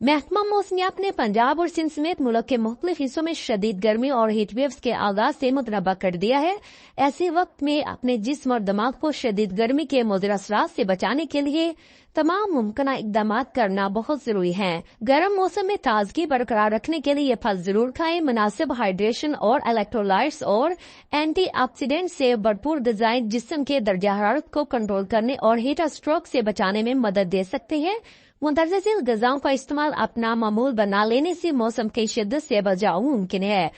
महकमा मौसमियात ने पंजाब और सिंध समेत मुल्क के मुख्तलिफ हिस्सों में शदीद गर्मी और हीट वेव्स के आगाज से मुतनबा कर दिया है। ऐसे वक्त में अपने जिस्म और दिमाग को शदीद गर्मी के मुज़र असरात से बचाने के लिए तमाम मुमकिन इकदाम करना बहुत जरूरी है। गर्म मौसम में ताजगी बरकरार रखने के लिए ये फल जरूर खाएं। मुनासिब हाइड्रेशन और इलेक्ट्रोलाइट्स और एंटीऑक्सीडेंट से भरपूर ग़िज़ाएं जिस्म के दर्जा हरारत को कंट्रोल करने और हीट स्ट्रोक से बचाने में मदद दे सकते हैं। मुंतज़िल ग़िज़ाओं का इस्तेमाल अपना मामूल बना लेने से मौसम की शिद्दत से बचाव मुमकिन है।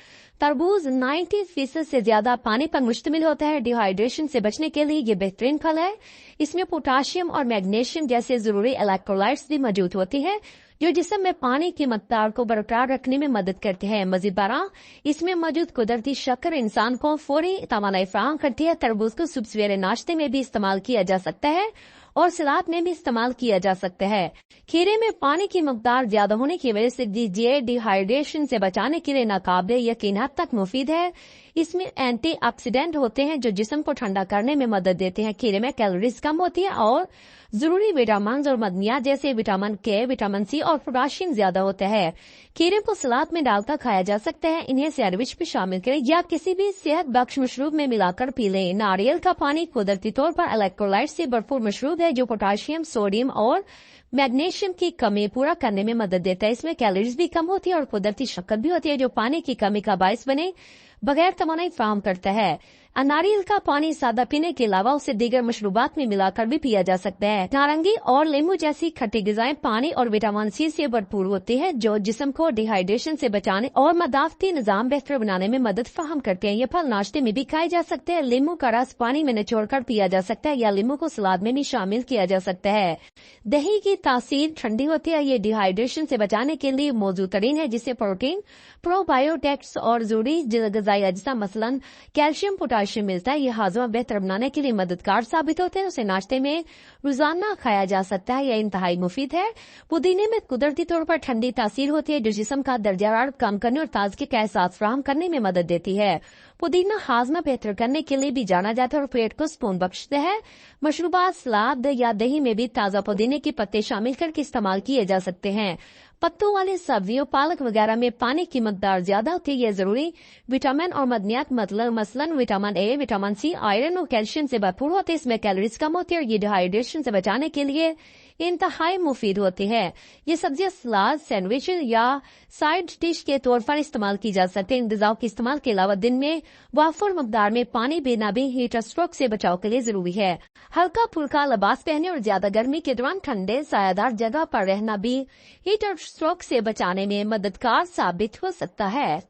तरबूज 90% से ज्यादा पानी पर मुश्तमिल होता है। डिहाइड्रेशन से बचने के लिए ये बेहतरीन फल है। इसमें पोटाशियम और मैग्नीशियम जैसे जरूरी इलेक्ट्रोलाइट्स भी मौजूद होती हैं जो जिस्म में पानी की मकदार को बरकरार रखने में मदद करते हैं। मजीद बरा इसमें मौजूद कुदरती शक्कर इंसान को फौरी तवानाई फराहम करती है। तरबूज को सुबह सवेरे नाश्ते में भी इस्तेमाल किया जा सकता है और सलाद में भी इस्तेमाल किया जा सकता है। खीरे में पानी की मकदार ज्यादा होने की वजह से डिहाइड्रेशन से बचाने के लिए नाकाबिले यकीन हद तक मुफीद है। इसमें एंटीऑक्सीडेंट होते हैं जो जिस्म को ठंडा करने में मदद देते हैं। खीरे में कैलोरीज कम होती है और जरूरी विटामिन और मदनियात जैसे विटामिन के, विटामिन सी और पोटाशियम ज्यादा होता है। खीरे को सलाद में डालकर खाया जा सकता है। इन्हें सैंडविच में शामिल करें या किसी भी सेहत बख्श मशरूब में मिलाकर पी लें। नारियल का पानी कुदरती तौर पर इलेक्ट्रोलाइट से भरपूर मशरूब है जो पोटाशियम, सोडियम और मैग्नीशियम की कमी पूरा करने में मदद देता है। इसमें कैलोरीज भी कम होती है और कुदरती शक्कर भी होती है जो पानी की कमी का बायस बने बगैर तवानाई फराहम करता है। नारियल का पानी सादा पीने के अलावा उसे दीगर मशरूबात में मिलाकर भी पिया जा सकता है। नारंगी और नींबू जैसी खट्टी ग़िज़ाएं पानी और विटामिन सी से भरपूर होती है जो जिस्म को डिहाइड्रेशन से बचाने और मदाफ़ती निज़ाम बेहतर बनाने में मदद फराहम करते हैं। ये फल नाश्ते में भी खाए जा सकते हैं। नींबू का रस पानी में निचोड़कर पिया जा सकता है या नींबू को सलाद में भी शामिल किया जा सकता है। दही की तासीर ठंडी होती है। ये डिहाइड्रेशन से बचाने के लिए मौजूद तरीन है जिससे प्रोटीन, प्रोबायोटिक्स और जरूरी ग़िज़ाई अज्जा मसलन कैल्शियम, पोटाशियम मिलता है। ये हाजमा बेहतर बनाने के लिए मददगार साबित होते हैं। उसे नाश्ते में रोजाना खाया जा सकता है। यह इंतहाई मुफीद है। पुदीने में कुदरती तौर पर ठंडी तासीर होती है जो जिस्म का दर्जा हरारत कम करने और ताजगी का एहसास फराहम करने में मदद देती है। पुदीना हाजमा बेहतर करने के लिए भी जाना जाता है और पेट को सुकून बख्शता है। मशरूबात, सलाद या दही में भी ताज़ा पुदीने के पत्ते शामिल करके इस्तेमाल किए जा सकते हैं। पत्तों वाली सब्जियों, पालक वगैरह में पानी की मकदार ज्यादा होती है। यह जरूरी विटामिन और मदनियात मसलन vitamin A, vitamin C, iron और कैल्शियम से भरपूर होते हैं। इसमें कैलोरीज कम होती है और ये डिहाइड्रेशन से बचाने के लिए इंतहाई मुफीद होती है। ये सब्जियां सलाद, सैंडविच या साइड डिश के तौर पर इस्तेमाल की जा सकती है। इन ग़िज़ाओं के इस्तेमाल के अलावा दिन में वाफर मकदार में पानी पीना भी हीट स्ट्रोक से बचाव के लिए जरूरी है। हल्का फुल्का लिबास पहने और ज्यादा गर्मी के दौरान ठंडे सायादार जगह पर रहना भी हीट स्ट्रोक से बचाने में मददगार साबित हो सकता है।